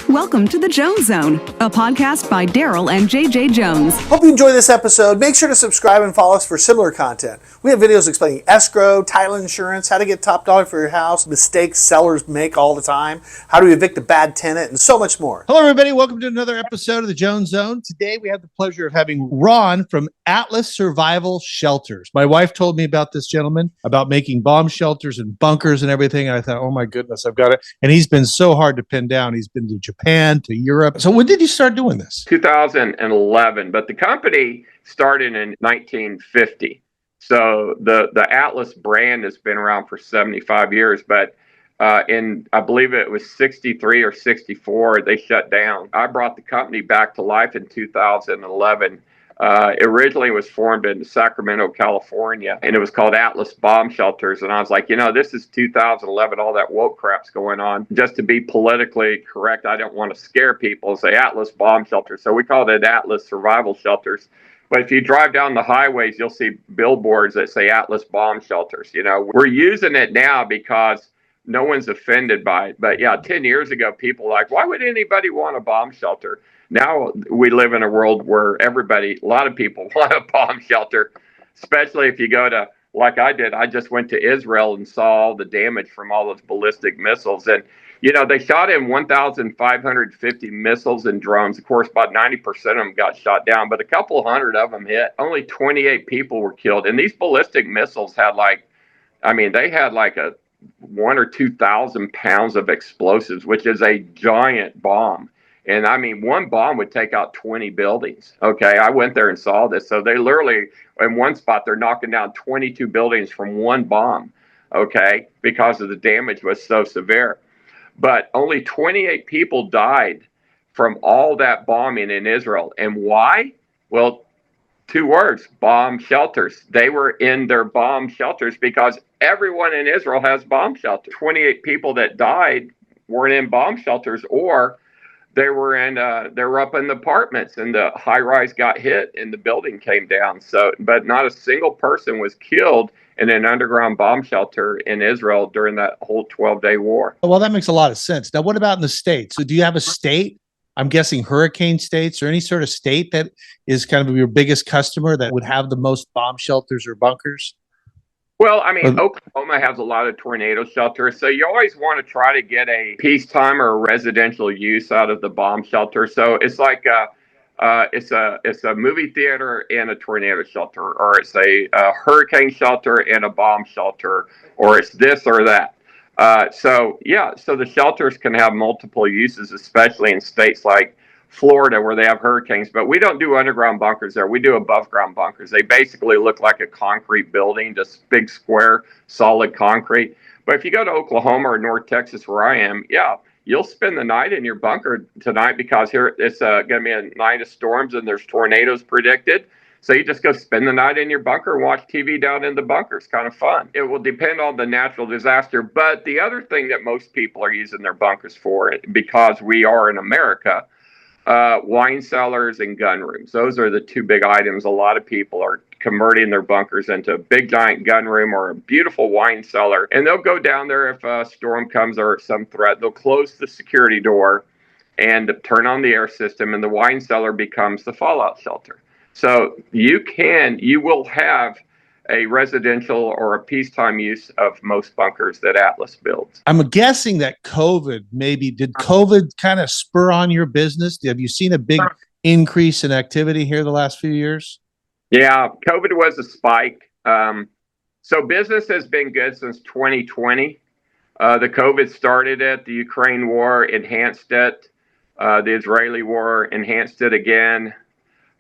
Welcome to the Jones Zone, a podcast by Darryl and JJ Jones. Hope you enjoy this episode. Make sure to subscribe and follow us for similar content. We have videos explaining escrow, title insurance, how to get top dollar for your house, mistakes sellers make all the time, how to evict a bad tenant, and so much more. Hello, everybody. Welcome to another episode of the Jones Zone. Today, we have the pleasure of having Ron from Atlas Survival Shelters. My wife told me about this gentleman, about making bomb shelters and bunkers and everything. And I thought, oh my goodness, I've got it. And he's been so hard to pin down. He's been to Japan, to Europe. So when did you start doing this? 2011, but the company started in 1950. So the Atlas brand has been around for 75 years, but in, I believe it was 63 or 64, they shut down. I brought the company back to life in 2011. Originally was formed in Sacramento, California, and it was called Atlas Bomb Shelters. And I was like, this is 2011, all that woke crap's going on. Just to be politically correct, I don't want to scare people and say Atlas Bomb Shelters. So we called it Atlas Survival Shelters. But if you drive down the highways, you'll see billboards that say Atlas Bomb Shelters. We're using it now because no one's offended by it. But yeah, 10 years ago, people were like, why would anybody want a bomb shelter? Now we live in a world where a lot of people want a bomb shelter, especially if you go to, like I did, I just went to Israel and saw all the damage from all those ballistic missiles. And, they shot in 1,550 missiles and drones. Of course, about 90% of them got shot down, but a couple hundred of them hit. Only 28 people were killed. And these ballistic missiles had they had like a 1,000 or 2,000 pounds of explosives, which is a giant bomb. And one bomb would take out 20 buildings. Okay, I went there and saw this. So they literally, in one spot, they're knocking down 22 buildings from one bomb, okay, because of the damage was so severe. But only 28 people died from all that bombing in Israel. And why? Well, 2 words, bomb shelters. They were in their bomb shelters because everyone in Israel has bomb shelters. 28 people that died weren't in bomb shelters, or they were up in the apartments and the high rise got hit and the building came down. So, but not a single person was killed in an underground bomb shelter in Israel during that whole 12-day war. Well, that makes a lot of sense. Now, what about in the States? So do you have a state? I'm guessing hurricane states or any sort of state that is kind of your biggest customer that would have the most bomb shelters or bunkers? Well, Oklahoma has a lot of tornado shelters, so you always want to try to get a peacetime or a residential use out of the bomb shelter. So it's like it's a movie theater and a tornado shelter, or it's a hurricane shelter and a bomb shelter, or it's this or that. So the shelters can have multiple uses, especially in states like Florida where they have hurricanes, but we don't do underground bunkers there. We do above ground bunkers. They basically look like a concrete building, just big square, solid concrete. But if you go to Oklahoma or North Texas where I am, you'll spend the night in your bunker tonight because here it's going to be a night of storms and there's tornadoes predicted. So you just go spend the night in your bunker and watch TV down in the bunker. It's kind of fun. It will depend on the natural disaster. But the other thing that most people are using their bunkers for, because we are in America, wine cellars and gun rooms. Those are the 2 big items. A lot of people are converting their bunkers into a big giant gun room or a beautiful wine cellar. And they'll go down there if a storm comes or some threat. They'll close the security door and turn on the air system, and the wine cellar becomes the fallout shelter. So you will have a residential or a peacetime use of most bunkers that Atlas builds. I'm guessing that did COVID kind of spur on your business? Have you seen a big increase in activity here the last few years? Yeah, COVID was a spike. So business has been good since 2020. The COVID started it. The Ukraine war enhanced it. The Israeli war enhanced it again.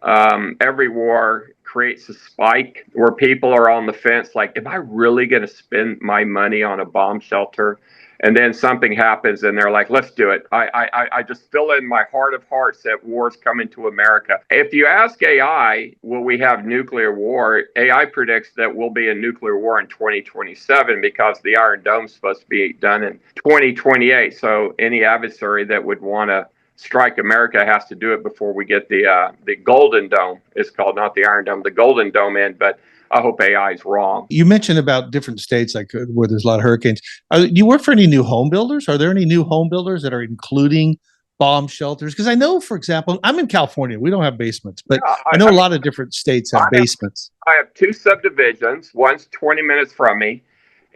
Every war creates a spike where people are on the fence, like, am I really going to spend my money on a bomb shelter? And then something happens and they're like, let's do it. I just feel in my heart of hearts that war's coming to America. If you ask AI, will we have nuclear war? AI predicts that we'll be in nuclear war in 2027 because the Iron Dome's supposed to be done in 2028. So any adversary that would want to strike America has to do it before we get the Golden Dome. It's called, not the Iron Dome, the Golden Dome in. But I hope AI is wrong. You mentioned about different states like where there's a lot of hurricanes. Do you work for any new home builders? Are there any new home builders that are including bomb shelters? Because I know, for example, I'm in California. We don't have basements, but Yeah, I know a lot of different states have basements. I have two subdivisions. One's 20 minutes from me.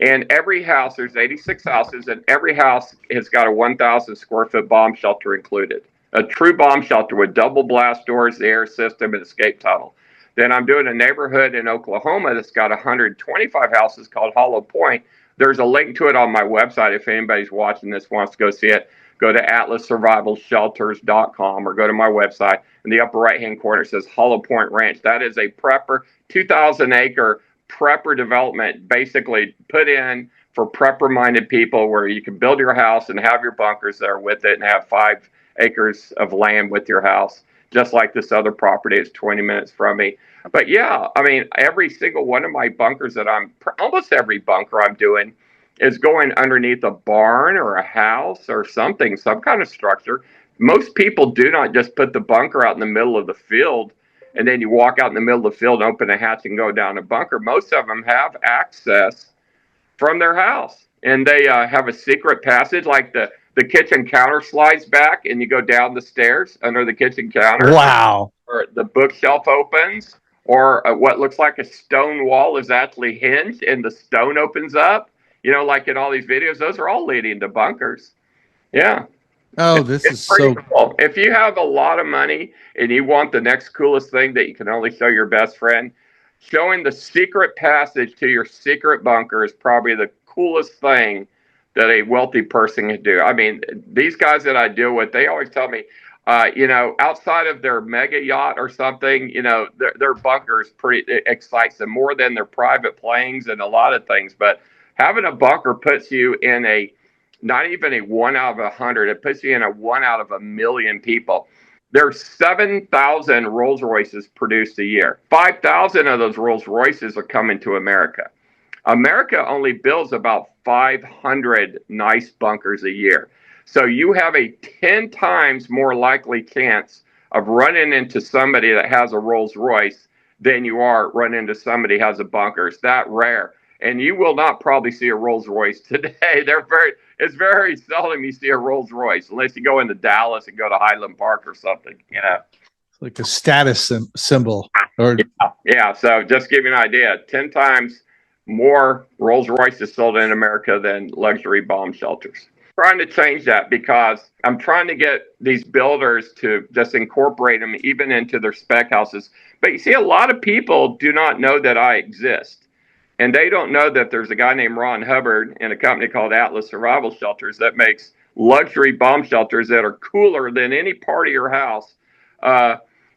And every house, there's 86 houses, and every house has got a 1,000 square foot bomb shelter included. A true bomb shelter with double blast doors, the air system, and escape tunnel. Then I'm doing a neighborhood in Oklahoma that's got 125 houses called Hollow Point. There's a link to it on my website if anybody's watching this wants to go see it. Go to atlassurvivalshelters.com or go to my website. In the upper right-hand corner, it says Hollow Point Ranch. That is a prepper, 2,000-acre prepper development, basically put in for prepper-minded people where you can build your house and have your bunkers there with it and have 5 acres of land with your house, just like this other property is 20 minutes from me. But yeah, I mean, every single one of my bunkers that almost every bunker I'm doing is going underneath a barn or a house or something, some kind of structure. Most people do not just put the bunker out in the middle of the field and then you walk out in the middle of the field and open a hatch and go down a bunker. Most of them have access from their house, and they have a secret passage, like the kitchen counter slides back and you go down the stairs under the kitchen counter. Wow. Or the bookshelf opens, or what looks like a stone wall is actually hinged and the stone opens up. You know, like in all these videos, those are all leading to bunkers. Yeah. Oh, this is so cool. If you have a lot of money and you want the next coolest thing that you can only show your best friend, showing the secret passage to your secret bunker is probably the coolest thing that a wealthy person can do. I mean, these guys that I deal with, they always tell me, outside of their mega yacht or something, their bunkers excites them more than their private planes and a lot of things. But having a bunker puts you in not even a 1 out of 100, it puts you in a 1 out of 1,000,000 people. There's 7,000 Rolls Royces produced a year. 5,000 of those Rolls Royces are coming to America. America only builds about 500 nice bunkers a year. So you have a 10 times more likely chance of running into somebody that has a Rolls Royce than you are running into somebody who has a bunker. It's that rare. And you will not probably see a Rolls Royce today. It's very seldom you see a Rolls Royce, unless you go into Dallas and go to Highland Park or something, like a status symbol. Yeah. So just give you an idea, 10 times more Rolls Royces sold in America than luxury bomb shelters. Trying to change that because I'm trying to get these builders to just incorporate them even into their spec houses. But you see, a lot of people do not know that I exist. And they don't know that there's a guy named Ron Hubbard in a company called Atlas Survival Shelters that makes luxury bomb shelters that are cooler than any part of your house.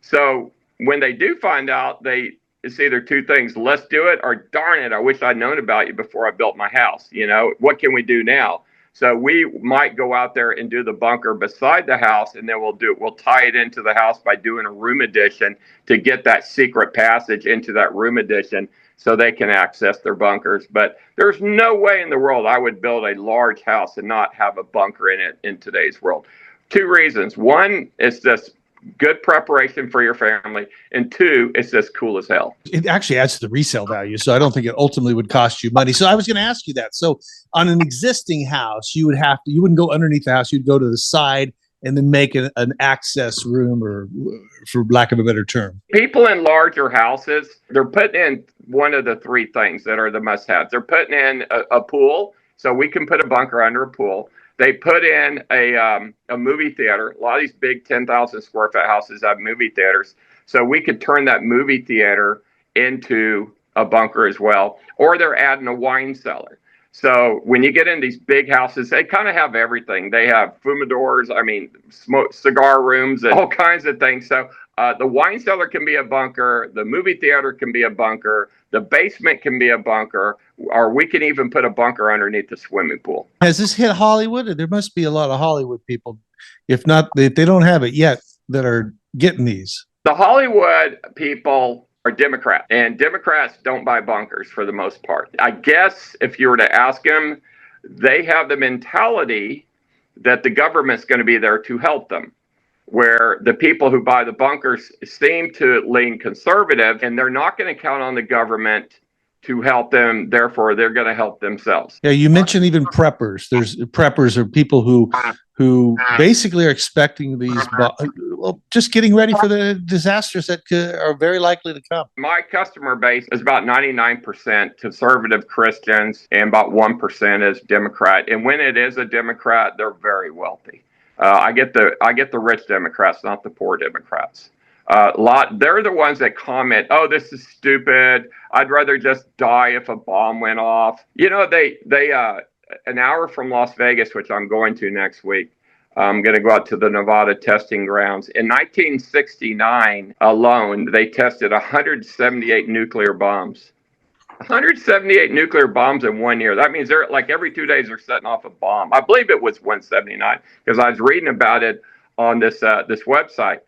So when they do find out, it's either two things: let's do it, or darn it, I wish I'd known about you before I built my house. What can we do now? So we might go out there and do the bunker beside the house, and then we'll tie it into the house by doing a room addition to get that secret passage into that room addition, so they can access their bunkers. But there's no way in the world I would build a large house and not have a bunker in it in today's world. 2 reasons. 1, it's just good preparation for your family. And 2, it's just cool as hell. It actually adds to the resale value. So I don't think it ultimately would cost you money. So I was going to ask you that. So on an existing house, you wouldn't go underneath the house. You'd go to the side and then make an access room, or for lack of a better term. People in larger houses, they're putting in one of the 3 things that are the must-haves. They're putting in a pool, so we can put a bunker under a pool. They put in a movie theater. A lot of these big 10,000 square foot houses have movie theaters, so we could turn that movie theater into a bunker as well. Or they're adding a wine cellar. So when you get in these big houses, they kind of have everything. They have fumidors, cigar rooms, and all kinds of things. So the wine cellar can be a bunker. The movie theater can be a bunker. The basement can be a bunker. Or we can even put a bunker underneath the swimming pool. Has this hit Hollywood? There must be a lot of Hollywood people, if they don't have it yet, that are getting these. The Hollywood people are Democrats, and Democrats don't buy bunkers for the most part. I guess if you were to ask them, they have the mentality that the government's going to be there to help them, where the people who buy the bunkers seem to lean conservative, and they're not going to count on the government to help them. Therefore, they're going to help themselves. Yeah, you mentioned even preppers. There's preppers are people who basically are expecting well, just getting ready for the disasters that are very likely to come. My customer base is about 99% conservative Christians and about 1% is Democrat. And when it is a Democrat, they're very wealthy. I get the rich Democrats, not the poor Democrats. They're the ones that comment, "Oh, this is stupid. I'd rather just die if a bomb went off." You know, they an hour from Las Vegas, which I'm going to next week. I'm going to go out to the Nevada testing grounds. In 1969 alone, they tested 178 nuclear bombs. 178 nuclear bombs in 1 year. That means they're like every 2 days they're setting off a bomb. I believe it was 179 because I was reading about it on this website.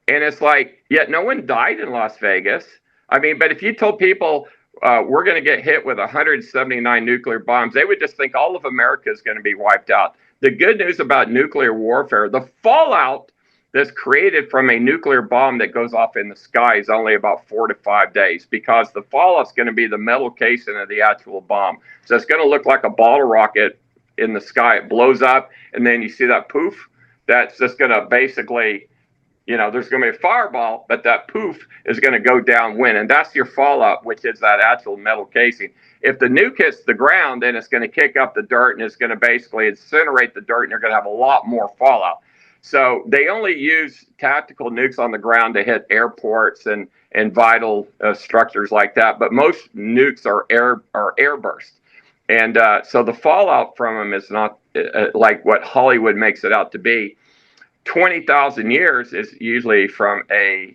And it's like, yet no one died in Las Vegas. I mean, but if you told people we're going to get hit with 179 nuclear bombs, they would just think all of America is going to be wiped out. The good news about nuclear warfare, the fallout that's created from a nuclear bomb that goes off in the sky is only about 4 to 5 days, because the fallout's going to be the metal casing of the actual bomb. So it's going to look like a bottle rocket in the sky. It blows up, and then you see that poof. That's just going to basically, there's going to be a fireball, but that poof is going to go downwind, and that's your fallout, which is that actual metal casing. If the nuke hits the ground, then it's going to kick up the dirt, and it's going to basically incinerate the dirt, and you're going to have a lot more fallout. So they only use tactical nukes on the ground to hit airports and vital structures like that, but most nukes are airburst. And so the fallout from them is not like what Hollywood makes it out to be. 20,000 years is usually from a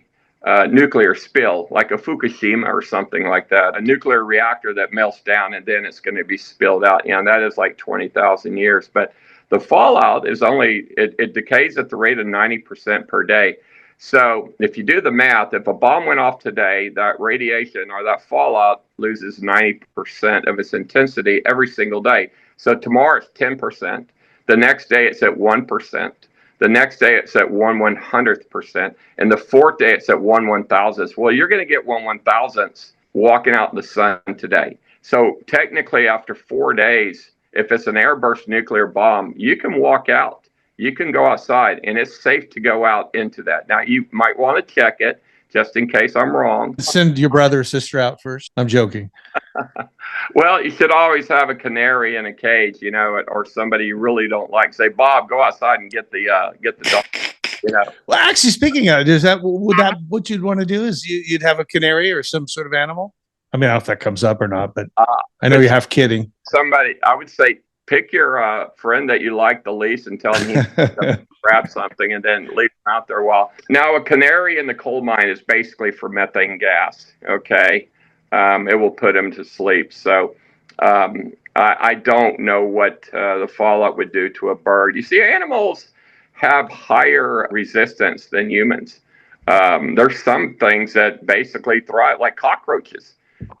nuclear spill, like a Fukushima or something like that, a nuclear reactor that melts down and then it's going to be spilled out. That is like 20,000 years. But the fallout is it decays at the rate of 90% per day. So if you do the math, if a bomb went off today, that radiation or that fallout loses 90% of its intensity every single day. So tomorrow it's 10%. The next day it's at 1%. The next day it's at 1/100%, and the fourth day it's at 1/1000th. Well, you're going to get 1/1000th walking out in the sun today. So technically, after 4 days, if it's an airburst nuclear bomb, you can walk out. You can go outside, and it's safe to go out into that. Now, you might want to check it just in case I'm wrong. Send your brother or sister out first. I'm joking. Well, you should always have a canary in a cage, or somebody you really don't like. Say, Bob, go outside and get the dog. Well, actually, speaking of it, what you'd want to do is you'd have a canary or some sort of animal? I mean, I don't know if that comes up or not, but I know you're half kidding. I would say, pick your friend that you like the least and tell him he to grab something and then leave him out there a while. Now, a canary in the coal mine is basically for methane gas, okay? It will put him to sleep. So I don't know what the fallout would do to a bird. You see, animals have higher resistance than humans. There's some things that basically thrive, like cockroaches.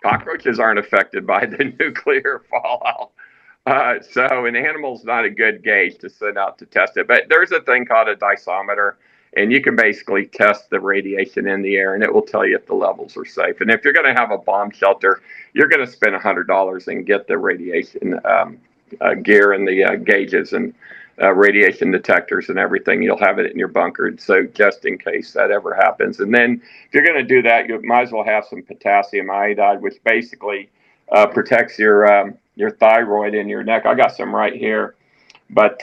Cockroaches aren't affected by the nuclear fallout. So an animal's not a good gauge to send out to test it. But there's a thing called a dysometer, and you can basically test the radiation in the air, and it will tell you if the levels are safe. And if you're going to have a bomb shelter, you're going to spend $100 and get the radiation gear and the gauges and radiation detectors and everything. You'll have it in your bunker, so just in case that ever happens. And then if you're going to do that, you might as well have some potassium iodide, which basically protects your thyroid in your neck. I got some right here. But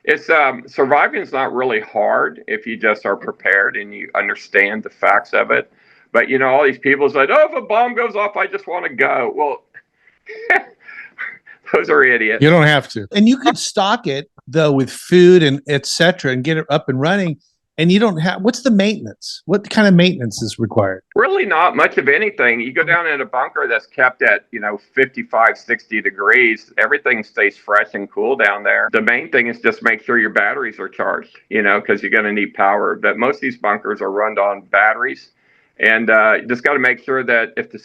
it's surviving is not really hard if you just are prepared and you understand the facts of it. But all these people say, "Oh, if a bomb goes off, I just want to go." Well, those are idiots. You don't have to. And you could stock it though with food and etc. and get it up and running. And you don't have, what's the maintenance? What kind of maintenance is required? Really not much of anything. You go down in a bunker that's kept at, 55, 60 degrees. Everything stays fresh and cool down there. The main thing is just make sure your batteries are charged, because you're going to need power. But most of these bunkers are run on batteries. And you just got to make sure that if the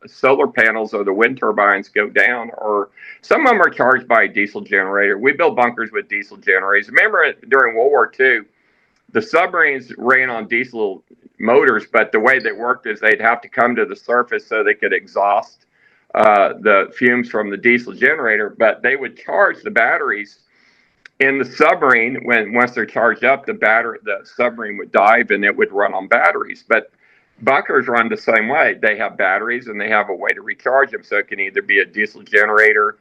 solar panels or the wind turbines go down, or some of them are charged by a diesel generator. We build bunkers with diesel generators. Remember during World War II, the submarines ran on diesel motors, but the way they worked is they'd have to come to the surface so they could exhaust the fumes from the diesel generator. But they would charge the batteries in the submarine. Once they're charged up, the submarine would dive and it would run on batteries. But bunkers run the same way. They have batteries and they have a way to recharge them. So it can either be a diesel generator,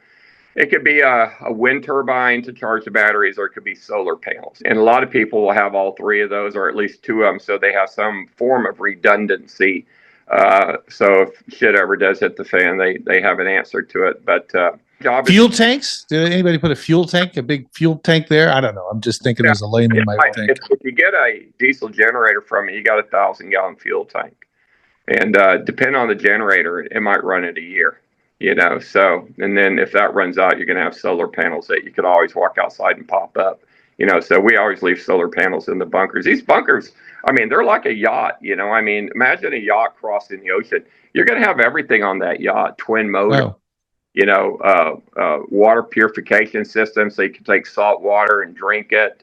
it could be a wind turbine to charge the batteries, or it could be solar panels. And a lot of people will have all three of those, or at least two of them, so they have some form of redundancy. So if shit ever does hit the fan, they have an answer to it. But fuel tanks? Did anybody put a big fuel tank there? I don't know. I'm just thinking as a layman might think. If you get a diesel generator from it, you got a 1,000-gallon fuel tank. And depending on the generator, it might run it a year. So, and then if that runs out, you're going to have solar panels that you could always walk outside and pop up, so we always leave solar panels in the bunkers. These bunkers, they're like a yacht, imagine a yacht crossing the ocean. You're going to have everything on that yacht, twin motor, water purification system, so you can take salt water and drink it.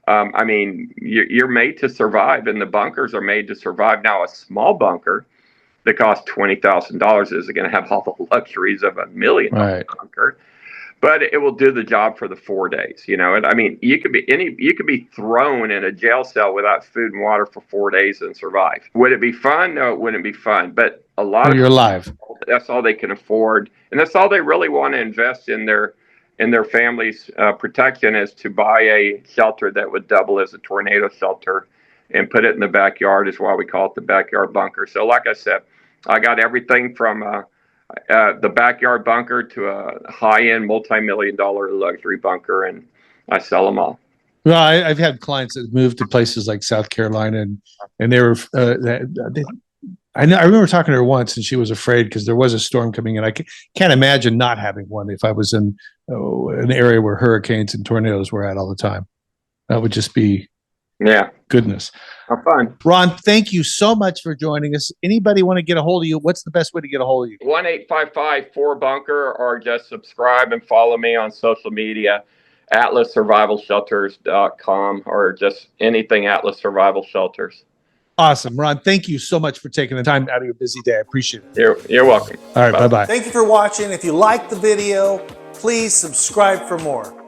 You're made to survive, and the bunkers are made to survive. Now, a small bunker that costs $20,000 is going to have all the luxuries of $1 million bunker, but it will do the job for the 4 days. And you could be thrown in a jail cell without food and water for 4 days and survive. Would it be fun? No, it wouldn't be fun. But a lot of you're alive. That's all they can afford, and that's all they really want to invest in their family's protection, is to buy a shelter that would double as a tornado shelter and put it in the backyard. Is why we call it the backyard bunker. So like I said, I got everything from the backyard bunker to a high-end multi-million-dollar luxury bunker, and I sell them all. Well, I've had clients that moved to places like South Carolina, and they were. I remember talking to her once, and she was afraid because there was a storm coming in. I can't imagine not having one if I was in an area where hurricanes and tornadoes were at all the time. That would just be goodness. Have fun. Ron, thank you so much for joining us. Anybody want to get a hold of you? What's the best way to get a hold of you? 1-855-4-BUNKER, or just subscribe and follow me on social media, atlassurvivalshelters.com, or just anything Atlas Survival Shelters. Awesome. Ron, thank you so much for taking the time out of your busy day. I appreciate it. You're welcome. All right. Bye-bye. Thank you for watching. If you liked the video, please subscribe for more.